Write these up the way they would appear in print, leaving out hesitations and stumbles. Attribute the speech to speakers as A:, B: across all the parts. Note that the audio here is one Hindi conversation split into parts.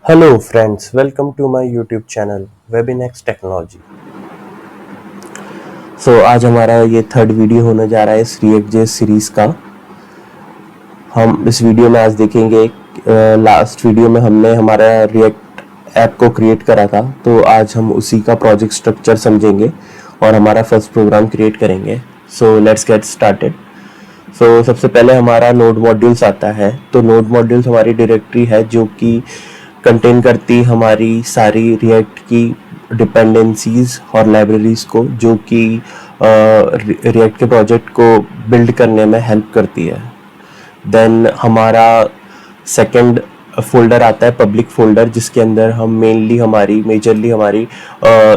A: Hello friends, welcome to my YouTube channel Webinex Technology। आज हमारा ये थर्ड वीडियो होने जा रहा है इस React.js सीरीज का। हम इस वीडियो में आज देखेंगे लास्ट वीडियो में हमने हमारा React ऐप को क्रिएट करा था, तो आज हम उसी का प्रोजेक्ट स्ट्रक्चर समझेंगे और हमारा फर्स्ट प्रोग्राम क्रिएट करेंगे। Let's get started. सबसे पहले हमारा नोड मॉड्यूल्स आता है। तो नोड मॉड्यूल्स हमारी डायरेक्टरी है जो कि कंटेन करती हमारी सारी रिएक्ट की डिपेंडेंसीज और लाइब्रेरीज को, जो कि रिएक्ट के प्रोजेक्ट को बिल्ड करने में हेल्प करती है। देन हमारा सेकंड फोल्डर आता है पब्लिक फोल्डर, जिसके अंदर हम मेजरली हमारी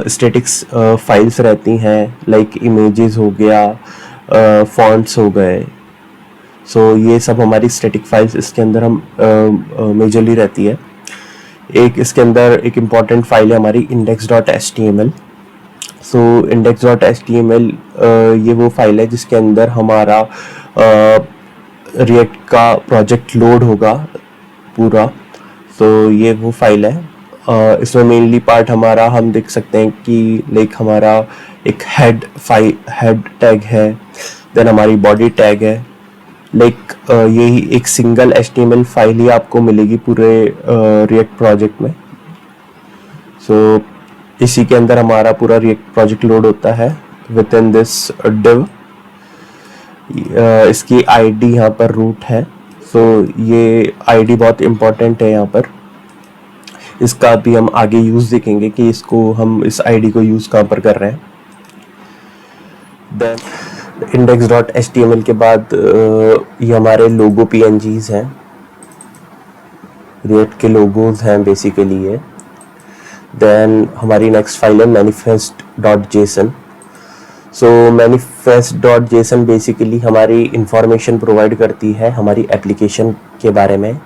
A: स्टैटिक्स फाइल्स रहती हैं, लाइक इमेजेस हो गया, फॉन्ट्स हो गए। ये सब हमारी स्टैटिक फाइल्स इसके अंदर हम मेजरली रहती है। एक इसके अंदर एक इम्पॉर्टेंट फाइल है हमारी index.html। index.html ये वो फाइल है जिसके अंदर हमारा रिएक्ट का प्रोजेक्ट लोड होगा पूरा। ये वो फाइल है। इसमें मेनली पार्ट हमारा हम देख सकते हैं कि लाइक हमारा एक हेड टैग है, देन हमारी बॉडी टैग है। यही एक सिंगल HTML फाइल ही आपको मिलेगी पूरे रिएक्ट प्रोजेक्ट में। इसी के अंदर हमारा पूरा रिएक्ट प्रोजेक्ट लोड होता है विद इन दिस डिव। इसकी आईडी यहाँ पर रूट है। ये आईडी बहुत इम्पोर्टेंट है यहाँ पर। इसका भी हम आगे यूज देखेंगे कि हम इस आईडी को यूज कहाँ पर कर रहे हैं। देन index.html के बाद ये हमारे लोगो PNGs हैं, रिएक्ट के लोगोज हैं बेसिकली ये। देन हमारी नेक्स्ट फाइल है manifest.json। manifest.json बेसिकली हमारी इंफॉर्मेशन प्रोवाइड करती है हमारी एप्लीकेशन के बारे में,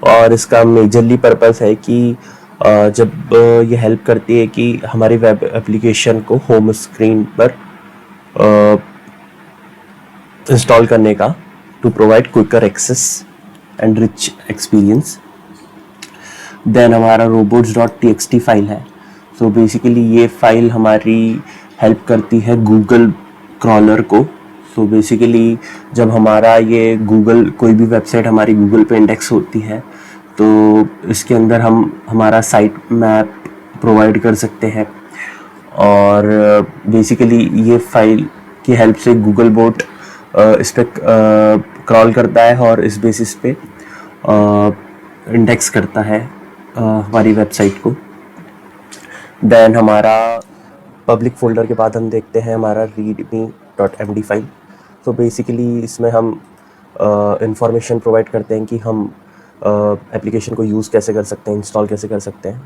A: और इसका मेजरली पर्पस है कि जब ये हेल्प करती है कि हमारी वेब एप्लीकेशन को होम स्क्रीन पर इंस्टॉल करने का, to provide quicker access and rich experience. Then हमारा robots.txt फाइल है। बेसिकली ये फाइल हमारी हेल्प करती है गूगल क्रॉलर को। बेसिकली जब हमारा ये कोई भी वेबसाइट हमारी गूगल पे इंडेक्स होती है, तो इसके अंदर हम हमारा साइट मैप प्रोवाइड कर सकते हैं। और बेसिकली ये फाइल की हेल्प से गूगल बोट इस पर क्रॉल करता है और इस बेसिस पे इंडेक्स करता है हमारी वेबसाइट को। देन हमारा पब्लिक फोल्डर के बाद हम देखते हैं हमारा readme.md फाइल। बेसिकली इसमें हम इंफॉर्मेशन प्रोवाइड करते हैं कि हम एप्लीकेशन को यूज़ कैसे कर सकते हैं, इंस्टॉल कैसे कर सकते हैं।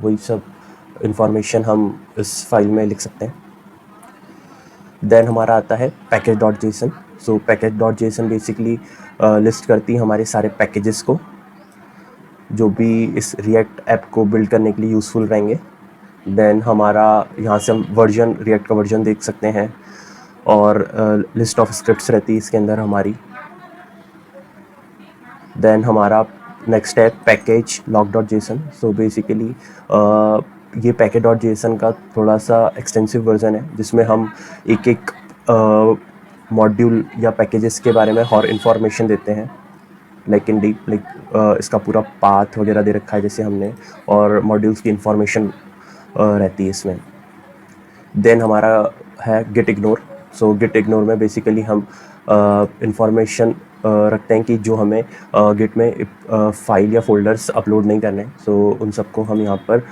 A: वही सब इंफॉर्मेशन हम इस फाइल में लिख सकते हैं। देन हमारा आता है package.json। package.json बेसिकली लिस्ट करती है हमारे सारे पैकेजेस को, जो भी इस रिएक्ट ऐप को बिल्ड करने के लिए यूज़फुल रहेंगे। देन हमारा यहाँ से हम रिएक्ट का वर्जन देख सकते हैं, और लिस्ट ऑफ स्क्रिप्ट्स रहती है इसके अंदर हमारी। देन हमारा नेक्स्ट है पैकेज log.json। बेसिकली ये पैकेज.json का थोड़ा सा एक्सटेंसिव वर्जन है, जिसमें हम एक मॉड्यूल या पैकेजेस के बारे में और इन्फॉर्मेशन देते हैं, इसका पूरा पाथ वगैरह दे रखा है जैसे हमने, और मॉड्यूल्स की इन्फॉर्मेशन रहती है इसमें। देन हमारा है git ignore। git ignore में बेसिकली हम इंफॉर्मेशन रखते हैं कि जो हमें गिट में फाइल या फोल्डर्स अपलोड नहीं करने, उन सबको हम यहाँ पर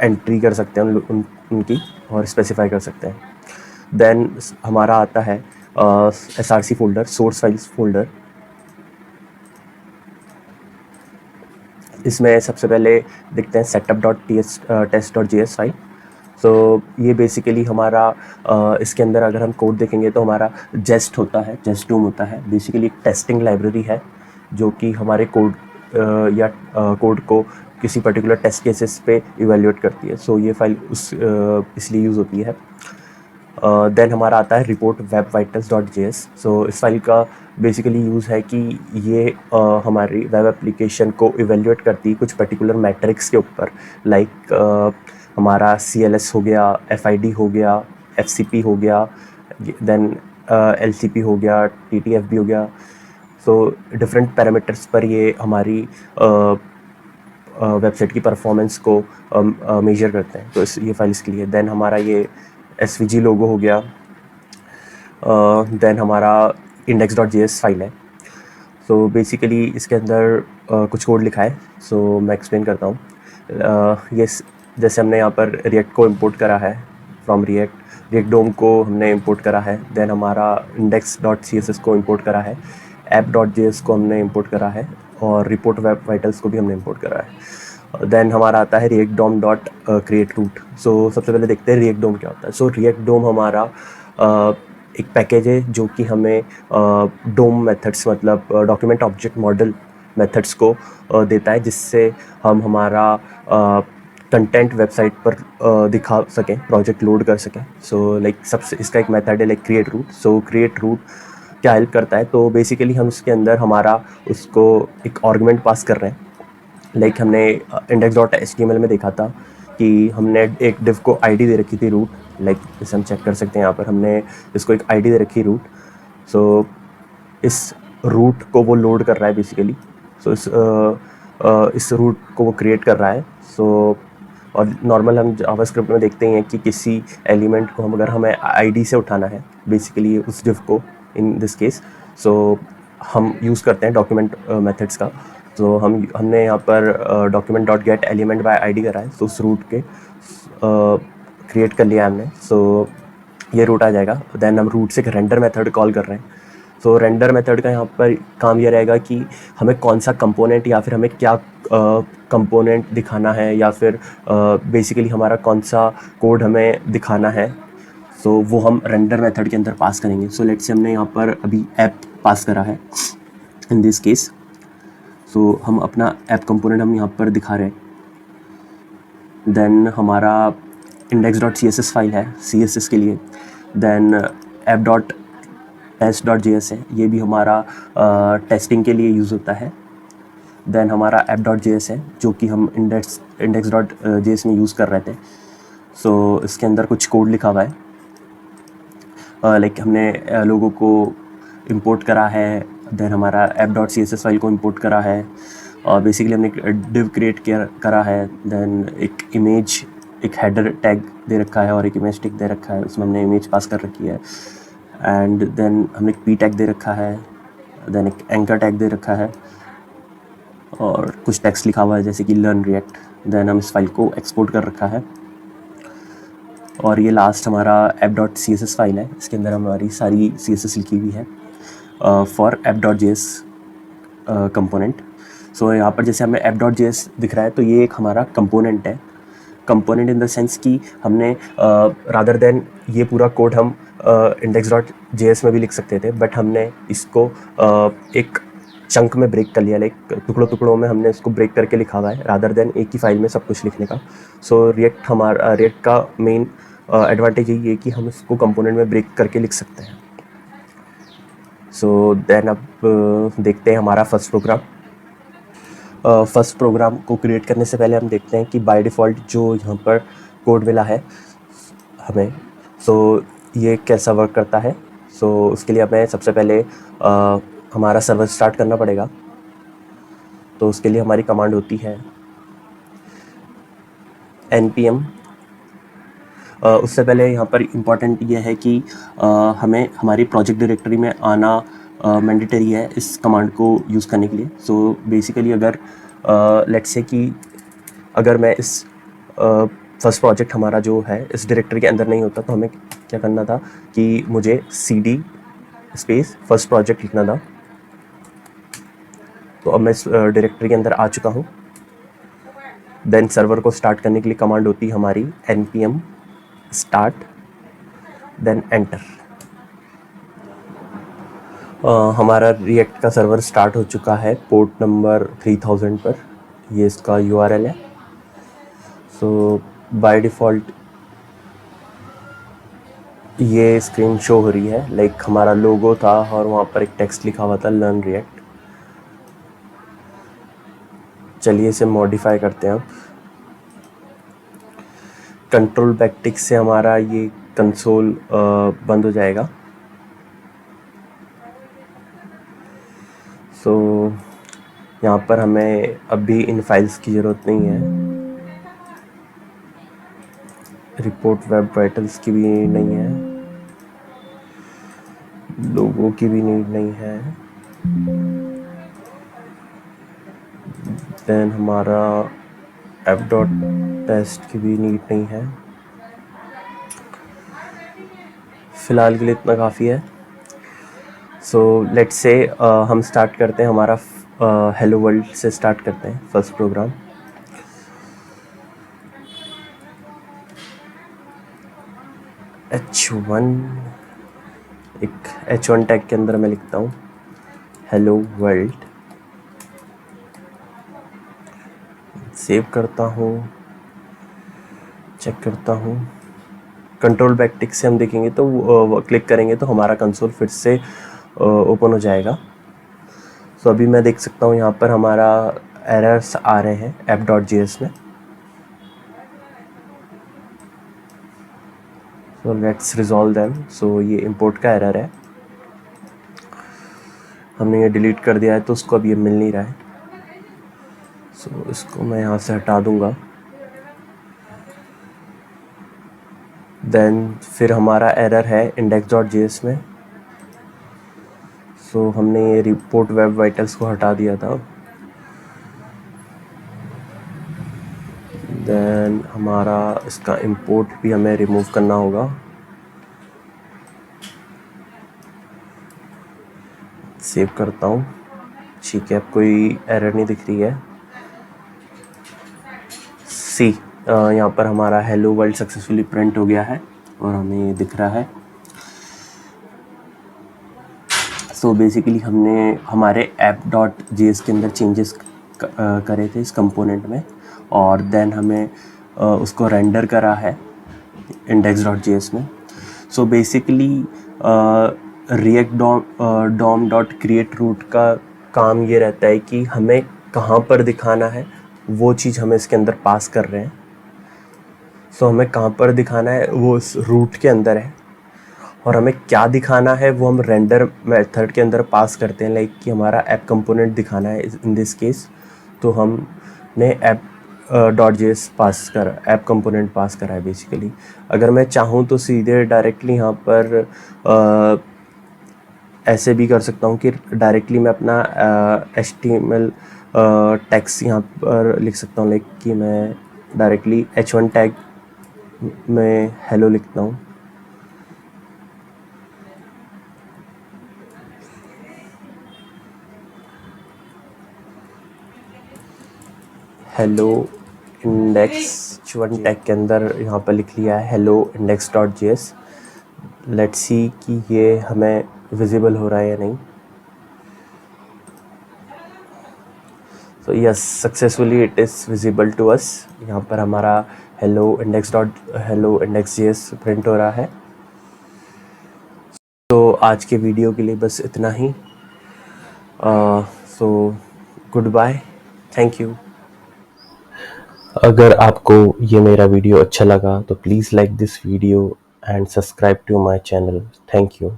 A: एंट्री कर सकते हैं उनकी, और स्पेसिफाई कर सकते हैं। देन हमारा आता है src folder, source files folder. इसमें सबसे पहले देखते हैं setup.test.js फाइल। ये बेसिकली हमारा इसके अंदर अगर हम कोड देखेंगे तो हमारा जेस्ट होता है, जेस्टूम होता है। बेसिकली एक टेस्टिंग लाइब्रेरी है जो कि हमारे कोड को किसी पर्टिकुलर टेस्ट केसेस पे इवेल्युएट करती है। ये फाइल इसलिए यूज़ होती है। देन हमारा आता है report web vitals dot J S. So इस फाइल का बेसिकली यूज़ है कि ये हमारी वेब एप्लीकेशन को इवेल्युएट करती है कुछ पर्टिकुलर मैट्रिक्स के ऊपर, लाइक हमारा CLS हो गया, FID हो गया, FCP हो गया, देन LCP हो गया, TTFB हो गया। सो डिफरेंट पैरामीटर्स पर ये हमारी वेबसाइट की परफॉर्मेंस को मेजर करते हैं। तो ये फाइल इसके लिए। देन हमारा ये SVG लोगो हो गया। देन हमारा index.js फाइल है। सो बेसिकली इसके अंदर कुछ कोड लिखा है। सो मैं एक्सप्लेन करता हूँ। ये जैसे हमने यहाँ पर रिएक्ट को इंपोर्ट करा है फ्रॉम रिएक्ट डोम को हमने इंपोर्ट करा है। देन हमारा index.css को इंपोर्ट करा है, app.js को हमने इंपोर्ट करा है, और रिपोर्ट वेब वाइटल्स को भी हमने इंपोर्ट करा है। देन हमारा आता है रिएक्ट डोम डॉट क्रिएट रूट। सो सबसे पहले देखते हैं रिएक्ट डोम क्या होता है। सो रिएक्ट डोम हमारा एक पैकेज है जो कि हमें डोम मेथड्स, मतलब डॉक्यूमेंट ऑब्जेक्ट मॉडल मेथड्स को देता है, जिससे हम हमारा कंटेंट वेबसाइट पर दिखा सकें, प्रोजेक्ट लोड कर सकें। सो लाइक सबसे इसका एक मेथड है like create root. So create root क्या हेल्प करता है, तो बेसिकली हम इसके अंदर हमारा उसको एक आर्गुमेंट पास कर रहे हैं। लाइक हमने index.html में देखा था कि हमने एक डिव को आईडी दे रखी थी रूट, लाइक जैसे हम चेक कर सकते हैं यहाँ पर हमने इसको एक आईडी दे रखी रूट। सो इस रूट को वो लोड कर रहा है बेसिकली। सो इस रूट को वो क्रिएट कर रहा है। सो और नॉर्मल हम जावास्क्रिप्ट में देखते ही हैं कि किसी एलिमेंट को अगर हमें आईडी से उठाना है बेसिकली उस डिव को, इन दिस केस सो हम यूज़ करते हैं डॉक्यूमेंट मेथड्स का। तो हमने यहाँ पर document dot gate element by ID करा है। तो उस रूट के क्रिएट कर लिया हमने। सो ये रूट आ जाएगा। देन हम रूट से एक रेंडर मेथड कॉल कर रहे हैं। सो रेंडर मेथड का यहाँ पर काम ये रहेगा कि हमें कौन सा कंपोनेंट या फिर हमें क्या कंपोनेंट दिखाना है, या फिर बेसिकली हमारा कौन सा कोड हमें दिखाना है। सो वो हम रेंडर मेथड के अंदर पास करेंगे। सो लेट्स से हमने यहाँ पर अभी ऐप पास करा है इन दिस केस। सो हम अपना ऐप कंपोनेंट हम यहाँ पर दिखा रहे हैं। देन हमारा index.css फाइल है CSS के लिए। देन app.test.js है, ये भी हमारा टेस्टिंग के लिए यूज़ होता है। देन हमारा app.js है जो कि हम index.js में यूज़ कर रहे थे। सो इसके अंदर कुछ कोड लिखा हुआ है, लाइक हमने लोगों को इंपोर्ट करा है। देन हमारा app.css फाइल को इंपोर्ट करा है, और बेसिकली हमने एक डिव क्रिएट करा है। देन एक इमेज, एक हेडर टैग दे रखा है और एक इमेज टैग दे रखा है, उसमें हमने इमेज पास कर रखी है। एंड देन हमने एक p टैग दे रखा है, देन एक एंकर टैग दे रखा है, और कुछ टेक्स्ट लिखा हुआ है जैसे कि लर्न रिएक्ट। देन हम इस फाइल को एक्सपोर्ट कर रखा है। और ये लास्ट हमारा app.css फाइल है, इसके अंदर हमारी सारी CSS लिखी हुई है फॉर app.js कंपोनेंट। सो यहाँ पर जैसे हमें app.js दिख रहा है, तो ये एक हमारा कंपोनेंट है। कंपोनेंट इन द सेंस कि हमने रादर देन ये पूरा कोड हम index.js में भी लिख सकते थे, बट हमने इसको एक चंक में ब्रेक कर लिया, लाइक टुकड़ों में हमने इसको ब्रेक करके लिखा हुआ है रादर देन एक ही फाइल में सब कुछ लिखने का। सो रिएक्ट का मेन एडवांटेज यही है कि हम इसको कंपोनेंट में ब्रेक करके लिख सकते हैं। सो देन अब देखते हैं हमारा फर्स्ट प्रोग्राम। फर्स्ट प्रोग्राम को क्रिएट करने से पहले हम देखते हैं कि बाय डिफ़ॉल्ट जो यहाँ पर कोड मिला है हमें, सो ये कैसा वर्क करता है। सो उसके लिए हमें सबसे पहले हमारा सर्वर स्टार्ट करना पड़ेगा। तो उसके लिए हमारी कमांड होती है npm। उससे पहले यहाँ पर इम्पॉर्टेंट ये है कि हमें हमारी प्रोजेक्ट डायरेक्टरी में आना मैंडेटरी है इस कमांड को यूज़ करने के लिए। सो बेसिकली अगर लेट्स से कि अगर मैं इस फर्स्ट प्रोजेक्ट हमारा जो है इस डायरेक्टरी के अंदर नहीं होता, तो हमें क्या करना था कि मुझे cd स्पेस फर्स्ट प्रोजेक्ट लिखना था। तो अब मैं इस डायरेक्टरी के अंदर आ चुका हूँ। देन सर्वर को स्टार्ट करने के लिए कमांड होती है हमारी npm स्टार्ट, देन एंटर। हमारा रिएक्ट का सर्वर स्टार्ट हो चुका है पोर्ट नंबर 3000 पर, ये इसका URL है। सो बाय डिफ़ॉल्ट ये स्क्रीन शो हो रही है, लाइक हमारा लोगो था और वहाँ पर एक टेक्स्ट लिखा हुआ था लर्न रिएक्ट। चलिए इसे मॉडिफाई करते हैं अब। कंट्रोल बैकटिक से हमारा ये कंसोल बंद हो जाएगा। सो यहाँ पर हमें अभी इन फाइल्स की ज़रूरत नहीं है। रिपोर्ट वेब वाइटल्स की भी नहीं है, लोगो की भी नीड नहीं है। देन हमारा ऐप डॉट टेस्ट की भी नीड नहीं है। फ़िलहाल के लिए इतना काफ़ी है। सो लेट्स से हम स्टार्ट करते हैं, हमारा हेलो वर्ल्ड से स्टार्ट करते हैं फर्स्ट प्रोग्राम। H1 एक H1 टैग के अंदर मैं लिखता हूँ हेलो वर्ल्ड, सेव करता हूँ, चेक करता हूँ। कंट्रोल बैकटिक से हम देखेंगे तो क्लिक करेंगे तो हमारा कंसोल फिर से ओपन हो जाएगा। सो अभी मैं देख सकता हूँ यहाँ पर हमारा एरर्स आ रहे हैं app.js में। So let's resolve them. So ये इंपोर्ट का एरर है, हमने ये डिलीट कर दिया है तो उसको अब ये मिल नहीं रहा है। सो इसको मैं यहाँ से हटा दूँगा। देन फिर हमारा एरर है index.js में। सो हमने ये रिपोर्ट वेब वाइटल्स को हटा दिया था। देन हमारा इसका इंपोर्ट भी हमें रिमूव करना होगा। सेव करता हूँ, ठीक है, अब कोई एरर नहीं दिख रही है। सी यहाँ पर हमारा हेलो वर्ल्ड सक्सेसफुली प्रिंट हो गया है और हमें ये दिख रहा है। सो बेसिकली हमने हमारे app.js के अंदर चेंजेस करे थे इस कंपोनेंट में, और देन हमें उसको रेंडर करा है index.js में। So basically React DOM dot create root का काम ये रहता है कि हमें कहाँ पर दिखाना है वो चीज़ हमें इसके अंदर पास कर रहे हैं। सो हमें कहाँ पर दिखाना है वो इस रूट के अंदर है, और हमें क्या दिखाना है वो हम रेंडर मेथड के अंदर पास करते हैं। लाइक कि हमारा ऐप कंपोनेंट दिखाना है इन दिस केस, तो हमने ऐप .js पास कर ऐप कंपोनेंट पास करा है बेसिकली। अगर मैं चाहूँ तो सीधे डायरेक्टली यहाँ पर ऐसे भी कर सकता हूँ कि डायरेक्टली मैं अपना HTML टैग्स यहाँ पर लिख सकता हूँ। लाइक कि मैं डायरेक्टली H1 टैग में हेलो लिखता हूँ। हेलो इंडेक्स H1 टैग के अंदर यहाँ पर लिख लिया है हेलो index.js। लेट्स सी कि ये हमें विजिबल हो रहा है या नहीं। So yes, successfully it is visible to us. यहाँ पर हमारा हेलो index.js प्रिंट हो रहा है। तो आज के वीडियो के लिए बस इतना ही। So goodbye, thank you. अगर आपको ये मेरा वीडियो अच्छा लगा तो please like this video and subscribe to my channel. Thank you.